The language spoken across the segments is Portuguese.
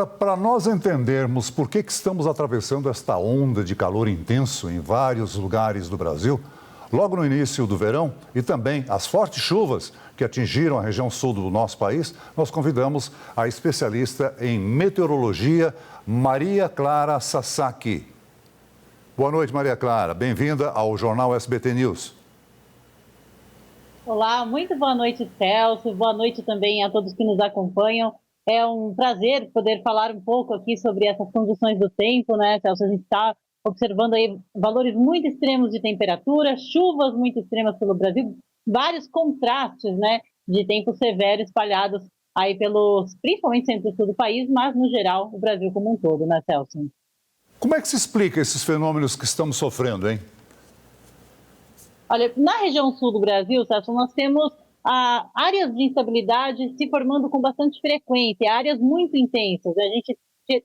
Agora, para nós entendermos por que estamos atravessando esta onda de calor intenso em vários lugares do Brasil, logo no início do verão e também as fortes chuvas que atingiram a região sul do nosso país, nós convidamos a especialista em meteorologia, Maria Clara Sasaki. Boa noite, Maria Clara. Bem-vinda ao Jornal SBT News. Olá, muito boa noite, Celso. Boa noite também a todos que nos acompanham. É um prazer poder falar um pouco aqui sobre essas condições do tempo, né, Celso? A gente está observando aí valores muito extremos de temperatura, chuvas muito extremas pelo Brasil, vários contrastes, né, de tempo severo espalhados aí pelos, principalmente centro e sul do país, mas no geral o Brasil como um todo, né, Celso? Como é que se explica esses fenômenos que estamos sofrendo, hein? Olha, na região sul do Brasil, Celso, nós temos áreas de instabilidade se formando com bastante frequência, áreas muito intensas. A gente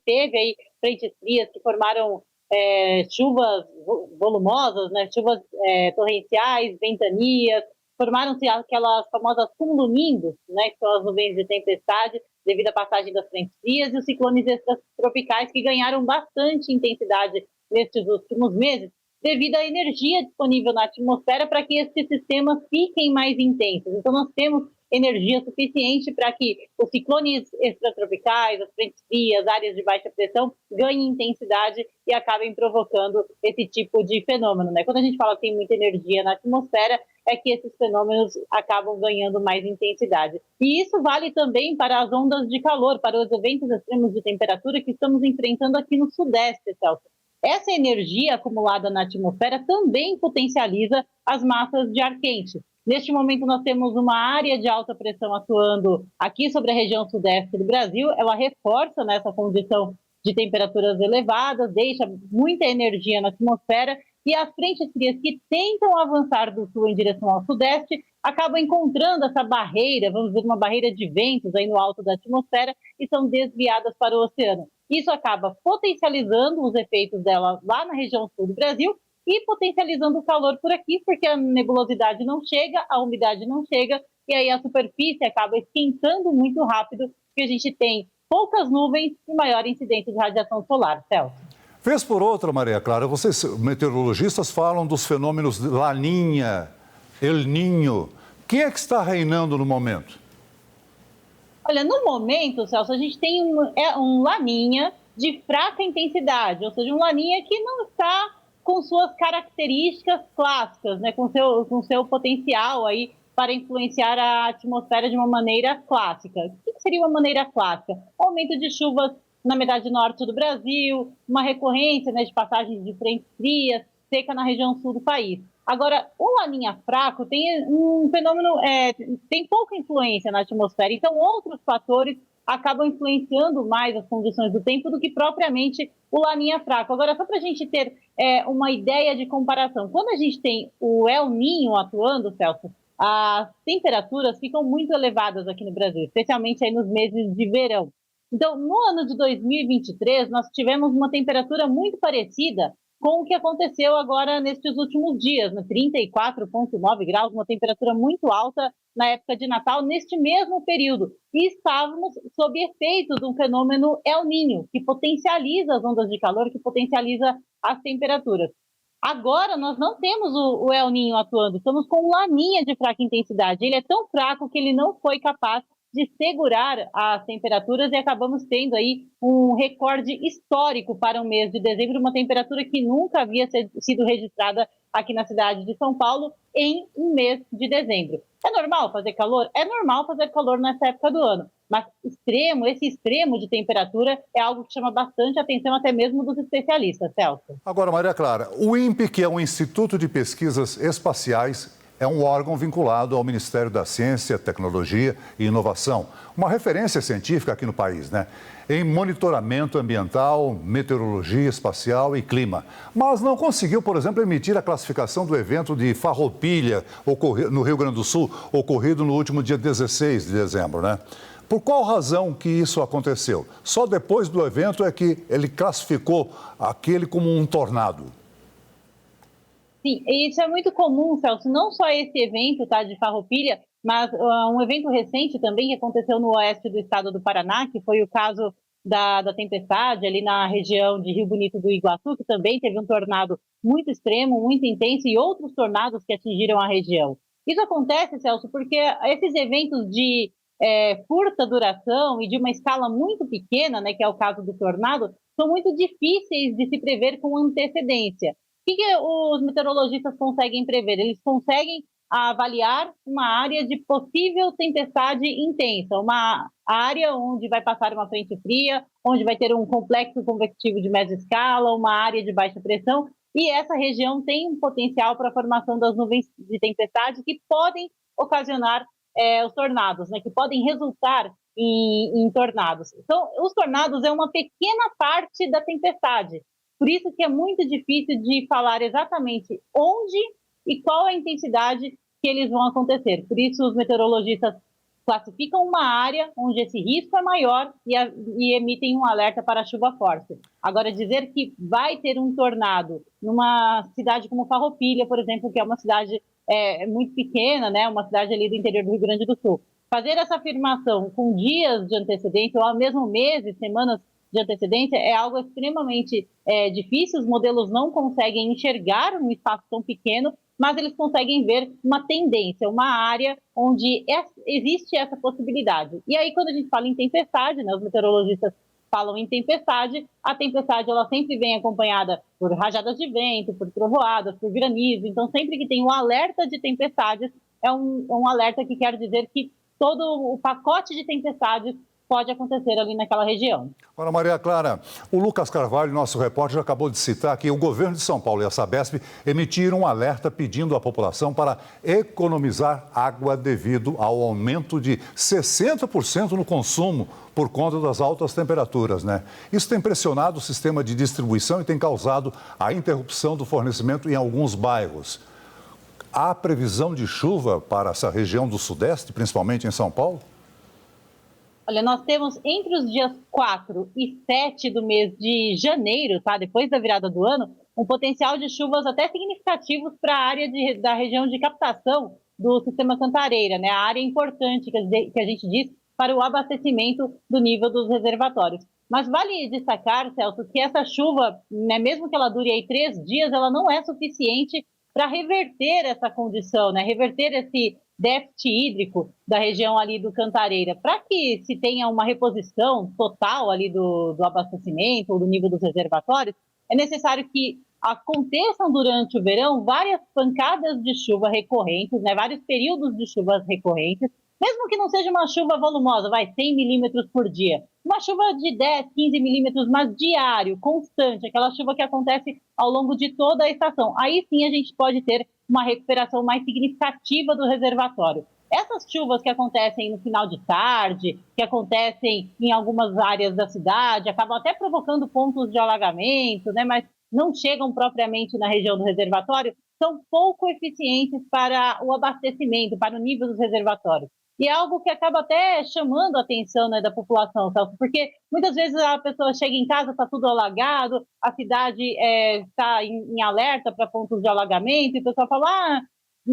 teve aí frentes frias que formaram chuvas volumosas, né, chuvas torrenciais, ventanias, formaram-se aquelas famosas cumulonimbus, né, que são as nuvens de tempestade, devido à passagem das frentes frias, e os ciclones extratropicais que ganharam bastante intensidade nestes últimos meses, devido à energia disponível na atmosfera para que esses sistemas fiquem mais intensos. Então, nós temos energia suficiente para que os ciclones extratropicais, as frentes frias, áreas de baixa pressão ganhem intensidade e acabem provocando esse tipo de fenômeno, né? Quando a gente fala que tem muita energia na atmosfera, é que esses fenômenos acabam ganhando mais intensidade. E isso vale também para as ondas de calor, para os eventos extremos de temperatura que estamos enfrentando aqui no Sudeste, Celso. Essa energia acumulada na atmosfera também potencializa as massas de ar quente. Neste momento, nós temos uma área de alta pressão atuando aqui sobre a região sudeste do Brasil. Ela reforça nessa condição de temperaturas elevadas, deixa muita energia na atmosfera e as frentes frias que tentam avançar do sul em direção ao sudeste acabam encontrando essa barreira, vamos dizer, uma barreira de ventos aí no alto da atmosfera e são desviadas para o oceano. Isso acaba potencializando os efeitos dela lá na região sul do Brasil e potencializando o calor por aqui, porque a nebulosidade não chega, a umidade não chega, e aí a superfície acaba esquentando muito rápido, porque a gente tem poucas nuvens e maior incidência de radiação solar, Celso. Vez por outra, Maria Clara, vocês meteorologistas falam dos fenômenos de Laninha, El Niño. Quem é que está reinando no momento? Olha, no momento, Celso, a gente tem um Laninha de fraca intensidade, ou seja, um Laninha que não está com suas características clássicas, né, com seu potencial aí para influenciar a atmosfera de uma maneira clássica. O que seria uma maneira clássica? Aumento de chuvas na metade norte do Brasil, uma recorrência, né, de passagens de frentes frias, seca na região sul do país. Agora, o Laninha fraco tem um fenômeno, tem pouca influência na atmosfera, então outros fatores acabam influenciando mais as condições do tempo do que propriamente o Laninha fraco. Agora, só para a gente ter uma ideia de comparação, quando a gente tem o El Niño atuando, Celso, as temperaturas ficam muito elevadas aqui no Brasil, especialmente aí nos meses de verão. Então, no ano de 2023, nós tivemos uma temperatura muito parecida com o que aconteceu agora nestes últimos dias, né? 34,9 graus, uma temperatura muito alta na época de Natal, neste mesmo período. E estávamos sob efeito de um fenômeno El Niño, que potencializa as ondas de calor, que potencializa as temperaturas. Agora, nós não temos o El Niño atuando, estamos com um Laninha de fraca intensidade. Ele é tão fraco que ele não foi capaz de segurar as temperaturas e acabamos tendo aí um recorde histórico para o mês de dezembro, uma temperatura que nunca havia sido registrada aqui na cidade de São Paulo em um mês de dezembro. É normal fazer calor? É normal fazer calor nessa época do ano, mas esse extremo de temperatura é algo que chama bastante atenção até mesmo dos especialistas, Celso. Agora, Maria Clara, o INPE, que é um Instituto de Pesquisas Espaciais, é um órgão vinculado ao Ministério da Ciência, Tecnologia e Inovação, uma referência científica aqui no país, né? Em monitoramento ambiental, meteorologia espacial e clima. Mas não conseguiu, por exemplo, emitir a classificação do evento de Farroupilha, no Rio Grande do Sul, ocorrido no último dia 16 de dezembro, né? Por qual razão que isso aconteceu? Só depois do evento é que ele classificou aquele como um tornado. Sim, isso é muito comum, Celso, não só esse evento, tá, de Farroupilha, mas um evento recente também que aconteceu no oeste do estado do Paraná, que foi o caso da tempestade ali na região de Rio Bonito do Iguaçu, que também teve um tornado muito extremo, muito intenso, e outros tornados que atingiram a região. Isso acontece, Celso, porque esses eventos de curta duração e de uma escala muito pequena, né, que é o caso do tornado, são muito difíceis de se prever com antecedência. O que os meteorologistas conseguem prever? Eles conseguem avaliar uma área de possível tempestade intensa, uma área onde vai passar uma frente fria, onde vai ter um complexo convectivo de média escala, uma área de baixa pressão, e essa região tem um potencial para a formação das nuvens de tempestade que podem ocasionar os tornados, né, que podem resultar em tornados. Então, os tornados é uma pequena parte da tempestade, por isso que é muito difícil de falar exatamente onde e qual a intensidade que eles vão acontecer. Por isso, os meteorologistas classificam uma área onde esse risco é maior e emitem um alerta para chuva forte. Agora, dizer que vai ter um tornado numa cidade como Farroupilha, por exemplo, que é uma cidade muito pequena, né, uma cidade ali do interior do Rio Grande do Sul, fazer essa afirmação com dias de antecedência, ou mesmo meses, semanas de antecedência, é algo extremamente difícil. Os modelos não conseguem enxergar um espaço tão pequeno, mas eles conseguem ver uma tendência, uma área onde existe essa possibilidade. E aí, quando a gente fala em tempestade, né, os meteorologistas falam em tempestade, a tempestade ela sempre vem acompanhada por rajadas de vento, por trovoadas, por granizo. Então, sempre que tem um alerta de tempestades, é um alerta que quer dizer que todo o pacote de tempestades pode acontecer ali naquela região. Ora, Maria Clara, o Lucas Carvalho, nosso repórter, já acabou de citar que o governo de São Paulo e a Sabesp emitiram um alerta pedindo à população para economizar água devido ao aumento de 60% no consumo por conta das altas temperaturas, né? Isso tem pressionado o sistema de distribuição e tem causado a interrupção do fornecimento em alguns bairros. Há previsão de chuva para essa região do Sudeste, principalmente em São Paulo? Olha, nós temos entre os dias 4 e 7 do mês de janeiro, tá? Depois da virada do ano, um potencial de chuvas até significativos para a área da região de captação do sistema Cantareira, né? A área importante que a gente diz para o abastecimento do nível dos reservatórios. Mas vale destacar, Celso, que essa chuva, né, mesmo que ela dure aí 3 dias, ela não é suficiente para reverter essa condição, né? Reverter esse déficit hídrico da região ali do Cantareira, para que se tenha uma reposição total ali do abastecimento, ou do nível dos reservatórios, é necessário que aconteçam durante o verão várias pancadas de chuva recorrentes, né, vários períodos de chuvas recorrentes, mesmo que não seja uma chuva volumosa, 100 milímetros por dia, uma chuva de 10, 15 milímetros, mas diário, constante, aquela chuva que acontece ao longo de toda a estação. Aí sim a gente pode ter uma recuperação mais significativa do reservatório. Essas chuvas que acontecem no final de tarde, que acontecem em algumas áreas da cidade, acabam até provocando pontos de alagamento, né, mas não chegam propriamente na região do reservatório, são pouco eficientes para o abastecimento, para o nível dos reservatórios. E é algo que acaba até chamando a atenção, né, da população, porque muitas vezes a pessoa chega em casa, está tudo alagado, a cidade está em alerta para pontos de alagamento, e o pessoal fala,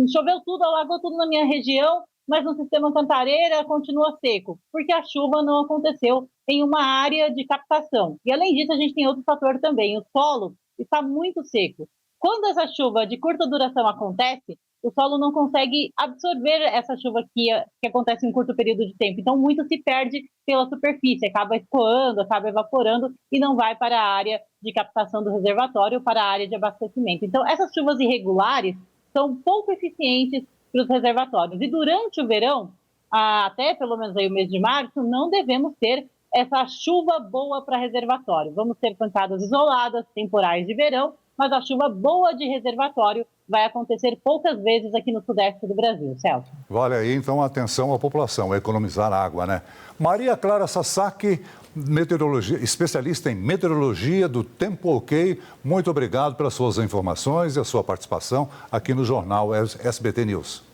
choveu tudo, alagou tudo na minha região, mas no sistema Cantareira continua seco, porque a chuva não aconteceu em uma área de captação. E além disso, a gente tem outro fator também, o solo está muito seco. Quando essa chuva de curta duração acontece, o solo não consegue absorver essa chuva que acontece em um curto período de tempo. Então, muito se perde pela superfície, acaba escoando, acaba evaporando e não vai para a área de captação do reservatório, para a área de abastecimento. Então, essas chuvas irregulares são pouco eficientes para os reservatórios. E durante o verão, até pelo menos aí o mês de março, não devemos ter essa chuva boa para reservatório. Vamos ter pancadas isoladas, temporais de verão, mas a chuva boa de reservatório vai acontecer poucas vezes aqui no sudeste do Brasil, Celso. Vale aí, então, atenção à população, economizar água, né? Maria Clara Sasaki, especialista em meteorologia do Tempo OK, muito obrigado pelas suas informações e a sua participação aqui no Jornal SBT News.